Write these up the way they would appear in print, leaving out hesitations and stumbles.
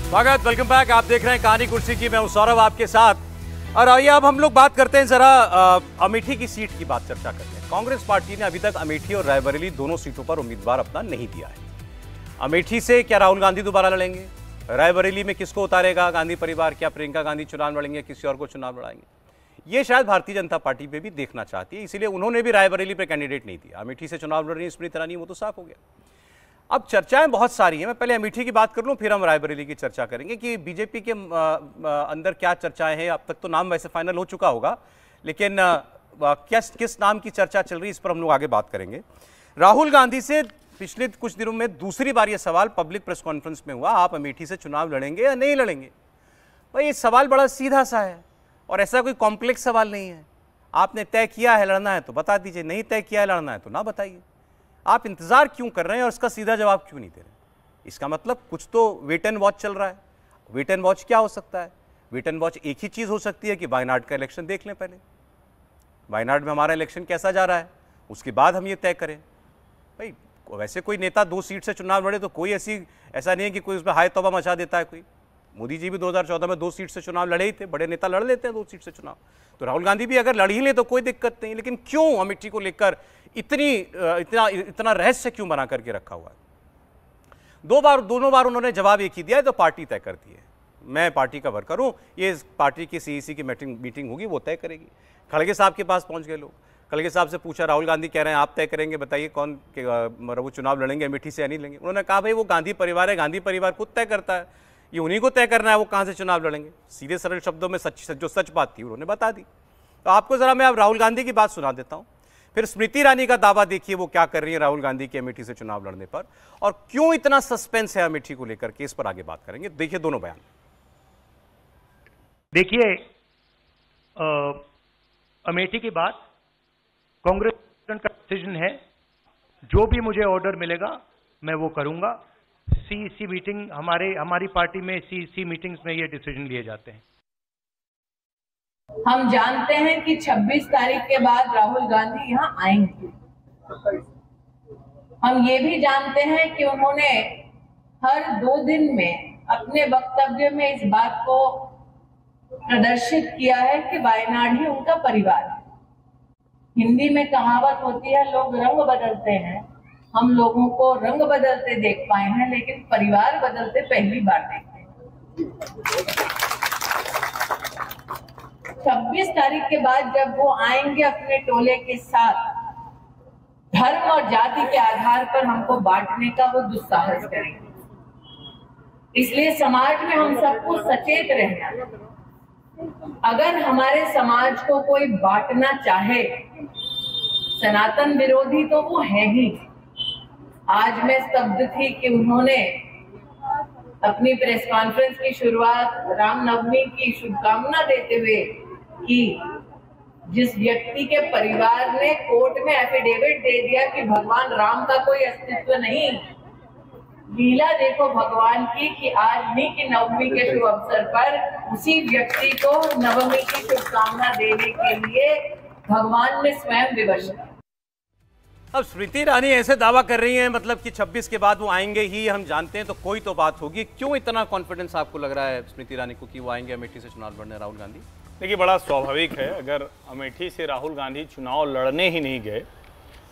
स्वागत, welcome back. आप देख रहे हैं कहानी कुर्सी की, मैं हूं सौरभ आपके साथ। और आइए अब हम लोग बात करते हैं जरा अमेठी की सीट की बात चर्चा करते हैं। कांग्रेस पार्टी ने अभी तक अमेठी और रायबरेली दोनों सीटों पर उम्मीदवार अपना नहीं दिया है। अमेठी से क्या राहुल गांधी दोबारा लड़ेंगे? रायबरेली में किसको उतारेगा गांधी परिवार? क्या प्रियंका गांधी चुनाव लड़ेंगे, किसी और को चुनाव लड़ाएंगे? ये शायद भारतीय जनता पार्टी पे भी देखना चाहती है, इसीलिए उन्होंने भी रायबरेली पे कैंडिडेट नहीं दिया। अमेठी से चुनाव लड़ रही है स्मृति ईरानी, वो तो साफ हो गया। अब चर्चाएं बहुत सारी हैं। मैं पहले अमेठी की बात कर लूं, फिर हम रायबरेली की चर्चा करेंगे कि बीजेपी के अंदर क्या चर्चाएं हैं। अब तक तो नाम वैसे फाइनल हो चुका होगा, लेकिन किस नाम की चर्चा चल रही है इस पर हम लोग आगे बात करेंगे। राहुल गांधी से पिछले कुछ दिनों में दूसरी बार यह सवाल पब्लिक प्रेस कॉन्फ्रेंस में हुआ, आप अमेठी से चुनाव लड़ेंगे या नहीं लड़ेंगे? भाई ये सवाल बड़ा सीधा सा है और ऐसा कोई कॉम्प्लेक्स सवाल नहीं है। आपने तय किया है लड़ना है तो बता दीजिए, नहीं तय किया है लड़ना है तो ना बताइए। आप इंतजार क्यों कर रहे हैं और उसका सीधा जवाब क्यों नहीं दे रहे? इसका मतलब कुछ तो वेट एंड वॉच चल रहा है। वेट एंड वॉच क्या हो सकता है? वेट एंड वॉच एक ही चीज़ हो सकती है कि वायनाड का इलेक्शन देख लें पहले, वायनाड में हमारा इलेक्शन कैसा जा रहा है, उसके बाद हम ये तय करें। भाई वैसे कोई नेता 2 सीट से चुनाव लड़े तो कोई ऐसा नहीं है कि कोई उसमें हाय तौबा मचा देता है कोई। मोदी जी भी 2014 में 2 सीट से चुनाव लड़े ही थे। बड़े नेता लड़ लेते हैं 2 सीट से चुनाव, तो राहुल गांधी भी अगर लड़ ही ले तो कोई दिक्कत नहीं। लेकिन क्यों अमेठी को लेकर इतना रहस्य क्यों बना करके रखा हुआ है? दोनों बार उन्होंने जवाब एक ही दिया है, तो पार्टी तय करती है। मैं पार्टी का वर्कर हूं, ये पार्टी की सीईसी की मीटिंग होगी, वो तय करेगी। खड़गे साहब के पास पहुंच गए लोग, खड़गे साहब से पूछा, राहुल गांधी कह रहे हैं आप तय करेंगे, बताइए कौन वो चुनाव लड़ेंगे अमेठी से या नहीं लेंगे? उन्होंने कहा भाई वो गांधी परिवार है, गांधी परिवार खुद तय करता है, ये उन्हीं को तय करना है वो कहां से चुनाव लड़ेंगे। सीधे सरल शब्दों में जो सच बात थी उन्होंने बता दी। तो आपको जरा मैं अब राहुल गांधी की बात सुना देता हूं, फिर स्मृति ईरानी का दावा देखिए वो क्या कर रही है राहुल गांधी की अमेठी से चुनाव लड़ने पर, और क्यों इतना सस्पेंस है अमेठी को लेकर के, इस पर आगे बात करेंगे। देखिए दोनों बयान। देखिए अमेठी की बात कांग्रेस का डिसीजन है। जो भी मुझे ऑर्डर मिलेगा मैं वो करूंगा। सीईसी मीटिंग हमारी पार्टी में सीईसी मीटिंग्स में ये डिसीजन लिए जाते हैं। हम जानते हैं कि 26 तारीख के बाद राहुल गांधी यहाँ आएंगे। हम ये भी जानते हैं कि उन्होंने हर 2 दिन में अपने वक्तव्य में इस बात को प्रदर्शित किया है कि वायनाड ही उनका परिवार है। हिंदी में कहावत होती है, लोग रंग बदलते हैं। हम लोगों को रंग बदलते देख पाए हैं, लेकिन परिवार बदलते पहली बार देखे हैं। 26 तारीख के बाद जब वो आएंगे अपने टोले के साथ, धर्म और जाति के आधार पर हमको बांटने का वो दुस्साहस करेंगे। इसलिए समाज में हम सबको सचेत रहना। अगर हमारे समाज को कोई बांटना चाहे, सनातन विरोधी तो वो है ही। आज मैं स्तब्ध थी कि उन्होंने अपनी प्रेस कॉन्फ्रेंस की शुरुआत रामनवमी की शुभकामना देते हुए कि जिस व्यक्ति के परिवार ने कोर्ट में एफिडेविट दे दिया कि भगवान राम का कोई अस्तित्व नहीं, लीला देखो भगवान की कि आज नहीं कि नवमी के शुभ अवसर पर उसी व्यक्ति को नवमी की शुभकामना देने के लिए भगवान ने स्वयं विवश किया। अब स्मृति ईरानी ऐसे दावा कर रही हैं, मतलब कि 26 के बाद वो आएंगे ही, हम जानते हैं, तो कोई तो बात होगी। क्यों इतना कॉन्फिडेंस आपको लग रहा है स्मृति ईरानी को कि वो आएंगे अमेठी से चुनाव लड़ने राहुल गांधी? देखिए बड़ा स्वाभाविक है, अगर अमेठी से राहुल गांधी चुनाव लड़ने ही नहीं गए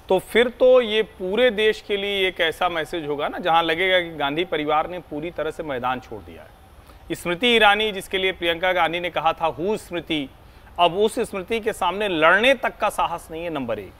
तो फिर तो ये पूरे देश के लिए एक ऐसा मैसेज होगा ना जहां लगेगा कि गांधी परिवार ने पूरी तरह से मैदान छोड़ दिया है। स्मृति ईरानी, जिसके लिए प्रियंका गांधी ने कहा था हु स्मृति, अब उस स्मृति के सामने लड़ने तक का साहस नहीं है, नंबर 1।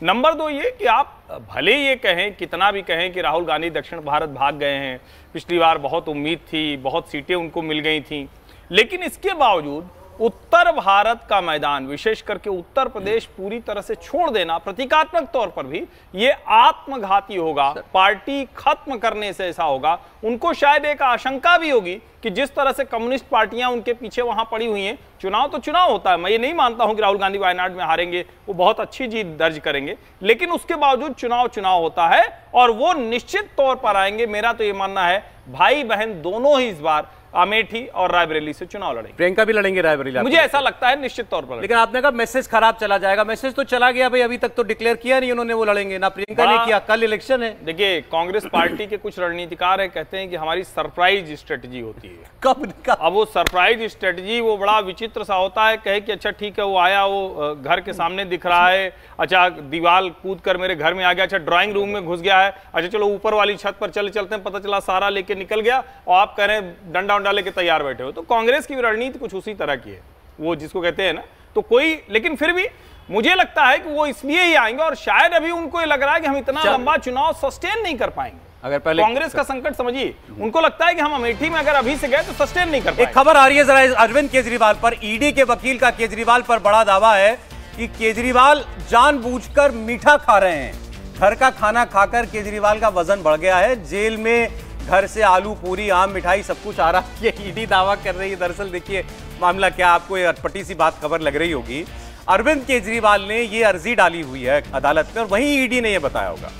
नंबर 2 ये कि आप भले ये कहें, कितना भी कहें कि राहुल गांधी दक्षिण भारत भाग गए हैं, पिछली बार बहुत उम्मीद थी, बहुत सीटें उनको मिल गई थी, लेकिन इसके बावजूद उत्तर भारत का मैदान, विशेष करके उत्तर प्रदेश पूरी तरह से छोड़ देना प्रतीकात्मक तौर पर भी ये आत्मघाती होगा, पार्टी खत्म करने से ऐसा होगा। उनको शायद एक आशंका भी होगी कि जिस तरह से कम्युनिस्ट पार्टियां उनके पीछे वहां पड़ी हुई हैं, चुनाव तो चुनाव होता है, मैं ये नहीं मानता हूं कि राहुल गांधी वायनाड में हारेंगे, वो बहुत अच्छी जीत दर्ज करेंगे, लेकिन उसके बावजूद चुनाव होता है और वो निश्चित तौर पर आएंगे। मेरा तो ये मानना है भाई बहन दोनों ही इस बार अमेठी और रायबरेली से चुनाव लड़ेंगे। प्रियंका भी लड़ेंगे रायबरेली, मुझे ऐसा लगता है निश्चित तौर पर। लेकिन आपने कहा मैसेज खराब चला जाएगा। मैसेज तो चला गया भाई, अभी तक तो डिक्लेयर किया नहीं उन्होंने वो लड़ेंगे, ना प्रियंका ने किया। कल इलेक्शन है। देखिए, कांग्रेस पार्टी के कुछ रणनीतिकार है, कहते हैं कि हमारी सरप्राइज स्ट्रेटजी होती है। कब? अब वो सरप्राइज स्ट्रेटजी वो बड़ा विचित्र सा होता है। कहे कि अच्छा ठीक है, वो आया, वो घर के सामने दिख रहा है, अच्छा दीवार कूद कर मेरे घर में आ गया, अच्छा ड्राइंग रूम में घुस गया है, अच्छा चलो ऊपर वाली छत पर चलते हैं, पता चला सारा लेके निकल गया और आप कह रहे हैं डंडा उंडा लेके तैयार बैठे हो। तो कांग्रेस की रणनीति कुछ उसी तरह की है, वो जिसको कहते हैं ना, तो कोई, लेकिन फिर भी मुझे लगता है कि वो इसलिए ही आएंगे और शायद अभी उनको ये लग रहा है कि हम इतना लंबा चुनाव सस्टेन नहीं कर पाएंगे। अगर पहले कांग्रेस का संकट समझिए, उनको लगता है कि हम अमेठी में अगर अभी से गए तो सस्टेन नहीं कर पाएंगे। एक खबर आ रही है जरा अरविंद केजरीवाल पर। ईडी के वकील का केजरीवाल पर बड़ा दावा है कि केजरीवाल जानबूझकर मीठा खा रहे हैं। घर का खाना खाकर केजरीवाल का वजन बढ़ गया है। जेल में घर से आलू पूरी, आम, मिठाई सब कुछ आ रहा है, ये ईडी दावा कर रही है। दरअसल देखिए मामला क्या, आपको ये अटपटी सी बात खबर लग रही होगी। अरविंद केजरीवाल ने ये अर्जी डाली हुई है अदालत में और वहीं ईडी ने ये बताया होगा।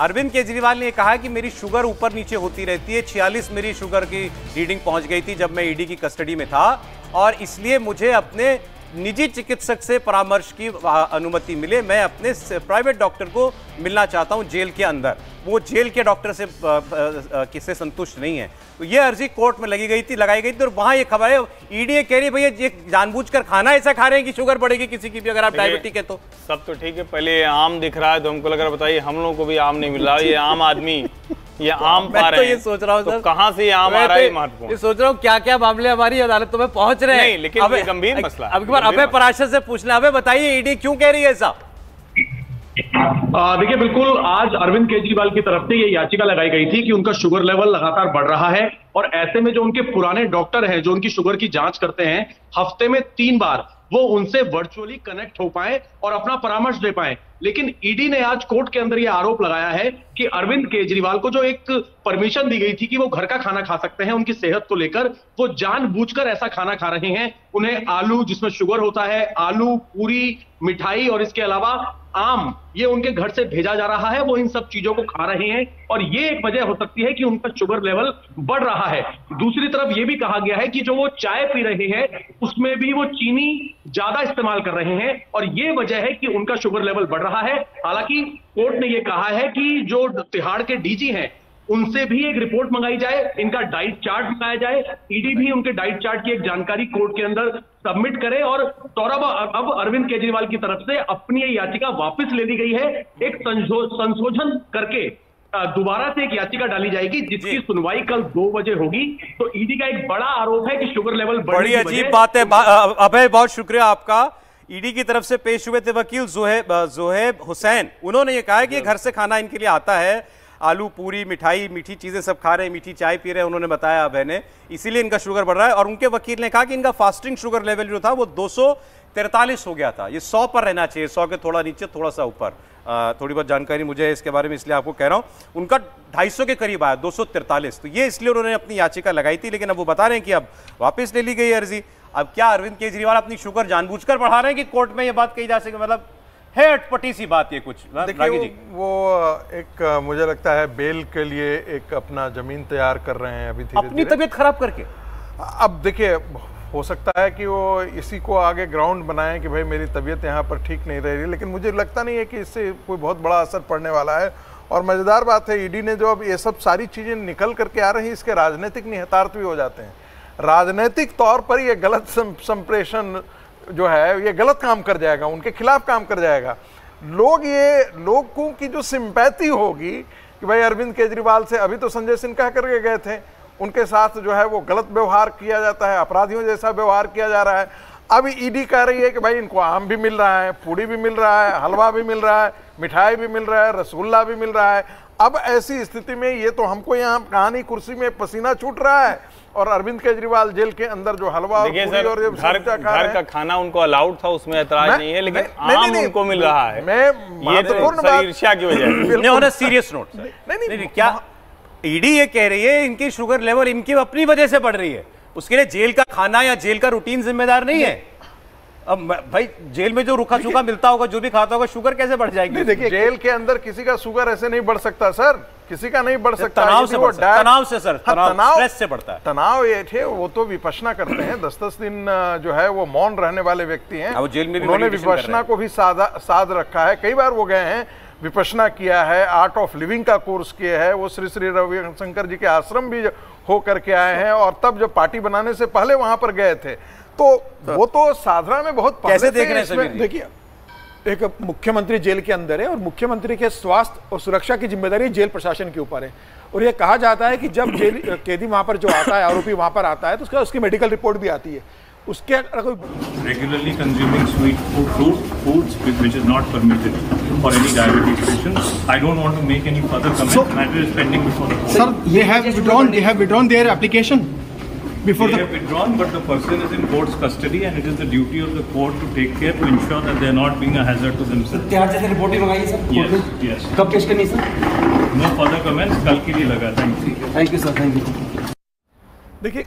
अरविंद केजरीवाल ने कहा कि मेरी शुगर ऊपर नीचे होती रहती है, 46 मेरी शुगर की रीडिंग पहुंच गई थी जब मैं ईडी की कस्टडी में था, और इसलिए मुझे अपने निजी चिकित्सक से परामर्श की अनुमति मिले। मैं अपने प्राइवेट डॉक्टर को मिलना चाहता हूं जेल के अंदर। वो जेल के डॉक्टर से किससे संतुष्ट नहीं है। तो ये अर्जी कोर्ट में लगाई गई थी और वहां ये खबर है, ईडी कह रही भैया ये जानबूझकर खाना ऐसा खा रहे हैं कि शुगर बढ़ेगी किसी की भी, अगर आप डायबिटिक है तो। सब तो ठीक है, पहले आम दिख रहा है तो हमको लग रहा है बताइए हम लोगों को भी आम नहीं मिल रहा, ये आम आदमी ये आम पा रहे हैं। ये सोच रहा हूँ तो कहां से ये आम आ रहा है महत्वपूर्ण। ये सोच रहा हूँ क्या क्या मामले हमारी अदालतों में पहुंच रहे हैं। नहीं, लेकिन ये गंभीर मसला है। अब एक बार अभय पराशर से पूछना, अभय बताइए ईडी क्यों कह रही है ऐसा? देखिए, बिल्कुल आज अरविंद केजरीवाल की तरफ से ये याचिका लगाई गई थी कि उनका शुगर लेवल लगातार बढ़ रहा है और ऐसे में जो उनके पुराने डॉक्टर हैं जो उनकी शुगर की जांच करते हैं, हफ्ते में 3 बार वो उनसे वर्चुअली कनेक्ट हो पाए और अपना परामर्श दे पाए। लेकिन ईडी ने आज कोर्ट के अंदर यह आरोप लगाया है कि अरविंद केजरीवाल को जो एक परमिशन दी गई थी कि वो घर का खाना खा सकते हैं उनकी सेहत को लेकर, वो जानबूझकर ऐसा खाना खा रहे हैं। उन्हें आलू जिसमें शुगर होता है, आलू, पूरी, मिठाई और इसके अलावा आम, ये उनके घर से भेजा जा रहा है। वो इन सब चीजों को खा रहे हैं और ये एक वजह हो सकती है कि उनका शुगर लेवल बढ़ रहा है। दूसरी तरफ ये भी कहा गया है कि जो वो चाय पी रहे हैं उसमें भी वो चीनी ज्यादा इस्तेमाल कर रहे हैं और ये वजह है कि उनका शुगर लेवल बढ़ रहा है। हालांकि कोर्ट ने यह कहा है कि जो तिहाड़ के डीजी हैं उनसे भी एक रिपोर्ट मंगाई जाए, इनका डाइट चार्ट मंगाया जाए, ईडी भी उनके डाइट चार्ट की एक जानकारी कोर्ट के अंदर सबमिट करे और सौरभ अब अरविंद केजरीवाल की तरफ से अपनी ये याचिका वापस ले ली गई है। एक संशोधन करके दोबारा से एक याचिका डाली जाएगी जिसकी सुनवाई कल 2 बजे होगी। तो ईडी का एक बड़ा आरोप है कि शुगर लेवल बड़ी अजीब बात है। अभय बहुत शुक्रिया आपका। ईडी की तरफ से पेश हुए थे वकील जोहेब हुसैन, उन्होंने ये कहा कि घर से खाना इनके लिए आता है, आलू पूरी, मिठाई, मीठी चीजें सब खा रहे हैं, मीठी चाय पी रहे हैं, उन्होंने बताया अभय ने, इसीलिए इनका शुगर बढ़ रहा है। और उनके वकील ने कहा कि इनका फास्टिंग शुगर लेवल जो था वो 243 हो गया था, ये 100 पर रहना चाहिए, 100 के थोड़ा नीचे थोड़ा सा ऊपर। थोड़ी बहुत जानकारी मुझे है इसके बारे में, इसलिए आपको कह रहा हूं। उनका 250 के करीब आया, 243, तो ये इसलिए उन्होंने अपनी याचिका लगाई थी। लेकिन अब वो बता रहे हैं कि अब वापस ले ली गई अर्जी। अब क्या अरविंद केजरीवाल अपनी शुगर जानबूझकर बढ़ा रहे हैं कि कोर्ट में ये बात कही जा सके? मतलब है अटपटी सी बात ये कुछ। देखिए वो एक मुझे लगता है बेल के लिए एक अपना जमीन तैयार कर रहे हैं अभी धीरे अपनी तबीयत खराब करके। अब देखिए हो सकता है कि वो इसी को आगे ग्राउंड बनाएं कि भाई मेरी तबीयत यहाँ पर ठीक नहीं रह रही, लेकिन मुझे लगता नहीं है कि इससे कोई बहुत बड़ा असर पड़ने वाला है। और मजेदार बात है, ईडी ने जो अब ये सब सारी चीजें निकल करके आ रही हैं, इसके राजनीतिक निहितार्थ भी हो जाते हैं। राजनीतिक तौर पर ये गलत संप्रेषण जो है ये गलत काम कर जाएगा, उनके खिलाफ काम कर जाएगा। लोगों की जो सिंपैथी होगी कि भाई अरविंद केजरीवाल से, अभी तो संजय सिंह कह करके गए थे, उनके साथ जो है वो गलत व्यवहार किया जाता है, अपराधियों जैसा व्यवहार किया जा रहा है। अब ईडी कह रही है कि भाई इनको आम भी मिल रहा है, पूड़ी भी मिल रहा है, हलवा भी मिल रहा है, मिठाई भी मिल रहा है, रसगुल्ला भी मिल रहा है। अब ऐसी स्थिति में ये तो हमको यहाँ कहानी कुर्सी में पसीना छूट रहा है और अरविंद केजरीवाल जेल के अंदर जो हलवा और पूरी और ये घर का खाना उनको अलाउड था, उसमें ऐतराज नहीं है, लेकिन आम उनको मिल रहा है। मैं महत्वपूर्ण बात ईर्ष्या की वजह से सीरियस नोट नहीं, क्या ईडी ये कह रही है इनकी शुगर लेवल इनकी अपनी वजह से बढ़ रही है, उसके लिए जेल का खाना या जेल का रूटीन जिम्मेदार नहीं है। अब भाई जेल में जो रूखा सूखा मिलता होगा, जो भी खाता होगा, शुगर कैसे बढ़ जाएगी? देखिए जेल के अंदर किसी का शुगर ऐसे नहीं बढ़ सकता सर, किसी का नहीं बढ़ सकता। तनाव से बढ़ता है, तनाव से सर, तनाव स्ट्रेस से बढ़ता है। तनाव ये थे, वो तो विपश्यना करते हैं, 10-10 दिन जो है वो मौन रहने वाले व्यक्ति हैं। वो जेल में भी उन्होंने विपश्यना को भी साध रखा है, कई बार वो गए हैं, विपश्यना किया है, आर्ट ऑफ लिविंग का कोर्स किया है, वो श्री श्री रविशंकर जी के आश्रम भी हो करके आए हैं, और तब जब पार्टी बनाने से पहले वहां पर गए थे, तो वो तो साधना में बहुत कैसे देख रहे हैं? देखिए, एक मुख्यमंत्री जेल के अंदर है और मुख्यमंत्री के स्वास्थ्य और सुरक्षा की जिम्मेदारी जेल प्रशासन के ऊपर है। और ये कहा जाता है कि जब जेल कैदी वहां पर जो आता है, आरोपी वहां पर आता है, तो उसकी मेडिकल रिपोर्ट भी आती है। उसके regularly consuming sweet foods which is not permitted for any diabetes patients. I don't want to make any further comment. So, matter is pending before the court. Sir, they have withdrawn their application before they have withdrawn, but the person is in court's custody and it is the duty of the court to take care to ensure that they are not being a hazard to themselves. त्यार जैसे report भी मंगाई sir? Yes. कब पेश करनी sir? No further comments. कल के लिए लगा। Thank you sir. Thank you. देखिए,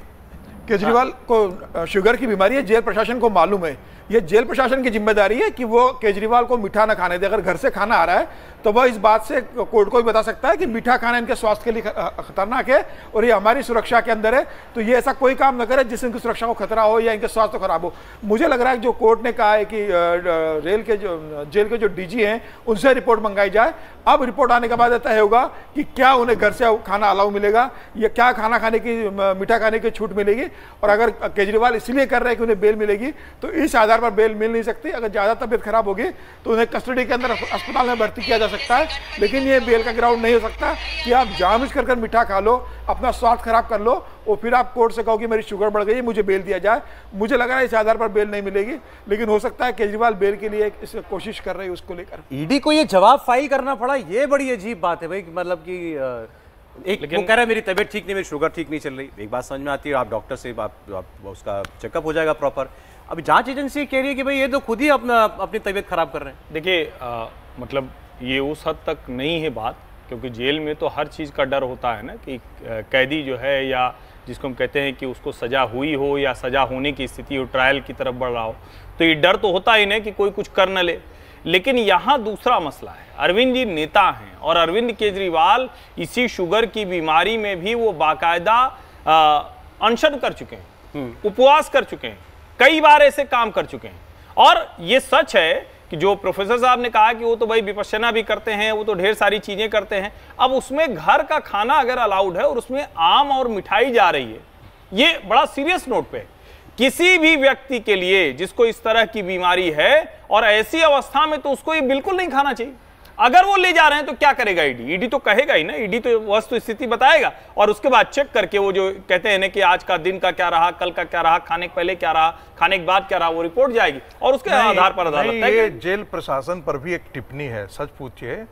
केजरीवाल को शुगर की बीमारी है, जेल प्रशासन को मालूम है। ये जेल प्रशासन की जिम्मेदारी है कि वो केजरीवाल को मीठा ना खाने दे। अगर घर से खाना आ रहा है तो वह इस बात से कोर्ट को भी बता सकता है कि मीठा खाना इनके स्वास्थ्य के लिए खतरनाक है और ये हमारी सुरक्षा के अंदर है, तो ये ऐसा कोई काम न करे जिससे इनकी सुरक्षा को खतरा हो या इनके स्वास्थ्य को खराब हो। मुझे लग रहा है कि जो कोर्ट ने कहा है कि जेल के जो डीजी हैं उनसे रिपोर्ट मंगाई जाए। अब रिपोर्ट आने के बाद तय होगा कि क्या उन्हें घर से खाना अलाउ मिलेगा या क्या खाना खाने की, मीठा खाने की छूट मिलेगी। और अगर केजरीवाल इसलिए कर रहे हैं कि उन्हें बेल मिलेगी, तो इस आधार पर बेल मिल नहीं सकती। अगर ज़्यादा तबीयत खराब होगी तो उन्हें कस्टडी के अंदर अस्पताल में भर्ती किया जा सकता है, लेकिन ये बेल का ग्राउंड नहीं हो सकता कि आप जानबूझ कर मीठा खा लो, अपना स्वास्थ्य खराब कर लो और फिर आप कोर्ट से कहो कि मेरी शुगर बढ़ गई है, मुझे बेल दिया जाए। मुझे लग रहा है इस आधार पर बेल नहीं मिलेगी, लेकिन हो सकता है केजरीवाल बेल के लिए कोशिश कर रहे हैं उसको लेकर। ईडी को ये जवाब फाइल करना पड़ा, ये बड़ी अजीब बात है भाई। मतलब कि एक वो कह रहा है मेरी तबीयत ठीक नहीं, मेरी शुगर ठीक नहीं चल रही। एक बात समझ में आती है, आप डॉक्टर से आप उसका चेकअप हो जाएगा प्रॉपर। अभी जांच एजेंसी कह रही है कि भाई ये तो खुद ही अपनी तबीयत खराब कर रहे हैं। देखिए मतलब ये उस हद तक नहीं है बात, क्योंकि जेल में तो हर चीज़ का डर होता है ना कि कैदी जो है या जिसको हम कहते हैं कि उसको सज़ा हुई हो या सज़ा होने की स्थिति हो, ट्रायल की तरफ बढ़ रहा हो, तो ये डर तो होता ही नहीं कि कोई कुछ कर न ले। लेकिन यहाँ दूसरा मसला है, अरविंद जी नेता हैं और अरविंद केजरीवाल इसी शुगर की बीमारी में भी वो बाकायदा अनशन कर चुके हैं, उपवास कर चुके हैं, कई बार ऐसे काम कर चुके हैं। और ये सच है कि जो प्रोफेसर साहब ने कहा कि वो तो भाई विपश्यना भी करते हैं, वो तो ढेर सारी चीजें करते हैं। अब उसमें घर का खाना अगर अलाउड है और उसमें आम और मिठाई जा रही है, ये बड़ा सीरियस नोट पे किसी भी व्यक्ति के लिए जिसको इस तरह की बीमारी है और ऐसी अवस्था में, तो उसको ये बिल्कुल नहीं खाना चाहिए। अगर वो ले जा रहे हैं तो क्या करेगा ईडी? ईडी तो कहेगा ही ना, ईडी तो वस्तु स्थिति बताएगा और उसके बाद चेक करके वो जो कहते हैं ना कि आज का दिन का क्या रहा, कल का क्या रहा, खाने के पहले क्या रहा, खाने के बाद क्या रहा, वो रिपोर्ट जाएगी और उसके आधार पर अदालत तय। ये जेल प्रशासन पर भी एक टिप्पणी है, सच पूछिए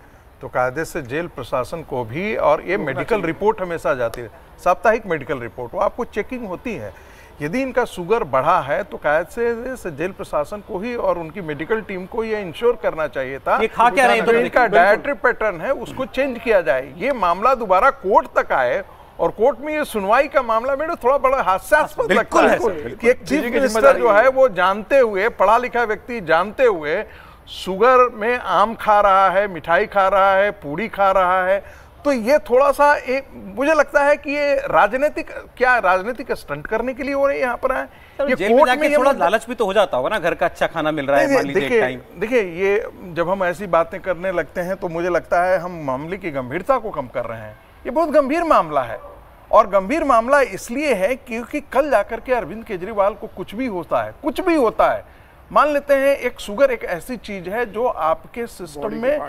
तो कायदे से जेल प्रशासन को भी, और ये मेडिकल रिपोर्ट हमेशा जाती है, साप्ताहिक मेडिकल रिपोर्ट, वो आपको चेकिंग होती है। यदि इनका शुगर बढ़ा है तो कायदे से जेल प्रशासन को ही और उनकी मेडिकल टीम को ये इंश्योर करना चाहिए था ये खा क्या रहे हैं, जो इनका डाइटरी पैटर्न है उसको चेंज किया जाए। ये मामला दोबारा कोर्ट तक आए और कोर्ट में ये सुनवाई का मामला मेरे थोड़ा बड़ा हास्यास्पद लगता है कि एक चीफ मिनिस्टर जो है वो जानते हुए, पढ़ा लिखा व्यक्ति जानते हुए शुगर में आम खा रहा है, मिठाई खा रहा है, पूड़ी खा रहा है, तो ये थोड़ा सा एक मुझे लगता है कि ये राजनीतिक स्टंट करने के लिए हो रहे हैं यहाँ पर आए। ये जेल में जाके थोड़ा लालच भी तो हो जाता होगा ना, घर का अच्छा खाना मिल रहा है, मान लीजिए एक टाइम। देखिए ये जब हम ऐसी बातें करने लगते हैं तो मुझे लगता है हम मामले की गंभीरता को कम कर रहे हैं। ये बहुत गंभीर मामला है और गंभीर मामला इसलिए है क्योंकि कल जाकर के अरविंद केजरीवाल को कुछ भी होता है, कुछ भी होता है। मान लेते हैं एक शुगर एक ऐसी चीज है जो आपके सिस्टम में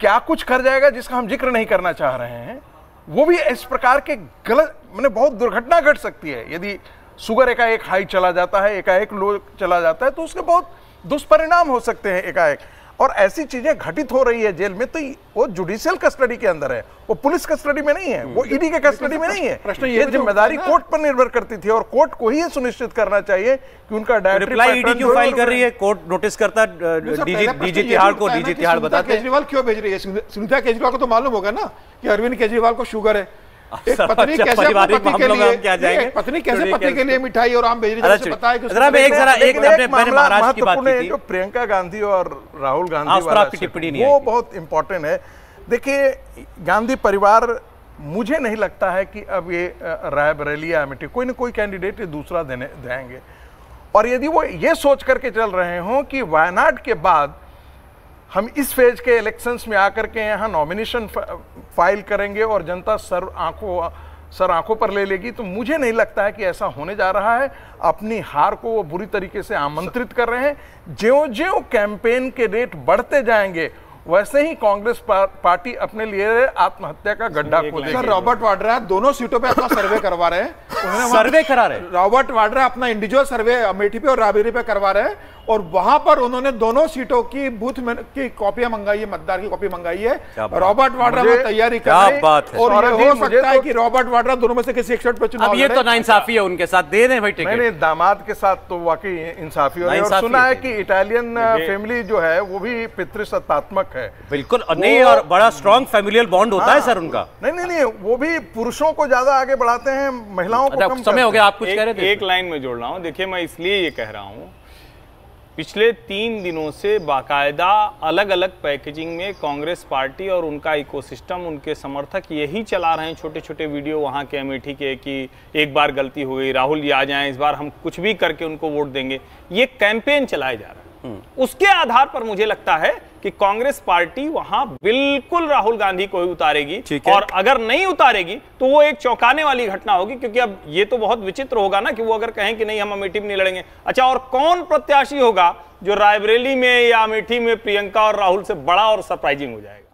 क्या कुछ कर जाएगा जिसका हम जिक्र नहीं करना चाह रहे हैं। वो भी इस प्रकार के गलत बहुत दुर्घटना घट सकती है। यदि शुगर एकाएक हाई चला जाता है, एकाएक लो चला जाता है, तो उसके बहुत दुष्परिणाम हो सकते हैं एकाएक। और ऐसी चीजें घटित हो रही है जेल में, तो वो जुडिशियल कस्टडी के अंदर है, वो पुलिस कस्टडी में नहीं है, वो ईडी के कस्टडी में नहीं है। प्रश्न ये जिम्मेदारी कोर्ट पर निर्भर करती थी और कोर्ट को ही ये सुनिश्चित करना चाहिए कि उनका रिप्लाई ईडी क्यों फाइल कर रही है? कोर्ट नोटिस करता डीजी तिहाड़ को, डीजी तिहाड़ बताते हैं केजरीवाल क्यों भेज रही है? सुनीता केजरीवाल को तो मालूम होगा ना कि अरविंद केजरीवाल को शुगर है, एक पत्नी कैसे अपने पारिवारिक पति के मामलों में हम लिए क्या जाएंगे? एक पत्नी कैसे चलिए, पति के लिए मिठाई और आम भेज रही है, अच्छा, उसे पता है कि जरा मैं एक जरा एक लेकिन अपने एक मैंने मामला महाराष्ट्र की बात महत्वपूर्ण की है, थी। जो प्रियंका गांधी और राहुल गांधी उस पर वाला आपकी टिप्पणी नहीं वो आएगी। बहुत इंपॉर्टेंट है। देखिए, गांधी परिवार, मुझे नहीं लगता है कि अब ये रायबरेली या अमेठी कोई ना कोई कैंडिडेट दूसरा देंगे। और यदि वो ये सोच करके चल रहे हों कि वायनाड के बाद हम इस फेज के इलेक्शंस में आकर के यहाँ नॉमिनेशन फाइल करेंगे और जनता सर आंखों पर ले लेगी, तो मुझे नहीं लगता है कि ऐसा होने जा रहा है। अपनी हार को वो बुरी तरीके से आमंत्रित कर रहे हैं। ज्यों-ज्यों कैंपेन के रेट बढ़ते जाएंगे वैसे ही कांग्रेस पार्टी अपने लिए आत्महत्या का गड्ढा खोदेगी। सर, रॉबर्ट वाड्रा दोनों सीटों पे अपना सर्वे करवा रहे हैं। सर्वे करा रहे हैं रॉबर्ट वाड्रा अपना इंडिविजुअल सर्वे अमेठी पे और रायबरेली पे करवा रहे हैं, और वहां पर उन्होंने दोनों सीटों की बूथ में की कॉपियां मंगाई है, मतदार की कॉपी मंगाई है। रॉबर्ट वाड्रा में तैयारी कर रहे हैं, और ये हो सकता है कि रॉबर्ट वाड्रा दोनों में से किसी एक सीट पर चुनाव अब ये तो नाइंसाफी है उनके साथ, दे दें भाई टिकट। मैंने दामाद के साथ तो वाकई इंसाफी हो रही है, और सुना है कि इटालियन फैमिली जो है वो भी पितृसत्तात्मक है। बिल्कुल, और नहीं, और बड़ा स्ट्रॉन्ग फैमिलियल बॉन्ड होता है सर उनका। नहीं, वो भी पुरुषों को ज्यादा आगे बढ़ाते हैं, महिलाओं को कम। समय हो गया, आप कुछ कह रहे थे। एक लाइन में जोड़ रहा हूं। देखिए, मैं इसलिए ये कह रहा हूं, पिछले 3 दिनों से बाकायदा अलग अलग पैकेजिंग में कांग्रेस पार्टी और उनका इकोसिस्टम, उनके समर्थक यही चला रहे हैं छोटे छोटे वीडियो वहां के अमेठी के कि एक बार गलती हो गई, राहुल जी आ जाएं, इस बार हम कुछ भी करके उनको वोट देंगे। ये कैंपेन चलाया जा रहा है। उसके आधार पर मुझे लगता है कि कांग्रेस पार्टी वहां बिल्कुल राहुल गांधी को ही उतारेगी, और अगर नहीं उतारेगी तो वो एक चौंकाने वाली घटना होगी, क्योंकि अब ये तो बहुत विचित्र होगा ना कि वो अगर कहें कि नहीं हम अमेठी में नहीं लड़ेंगे। अच्छा, और कौन प्रत्याशी होगा जो रायबरेली में या अमेठी में प्रियंका और राहुल से बड़ा और सरप्राइजिंग हो जाएगा?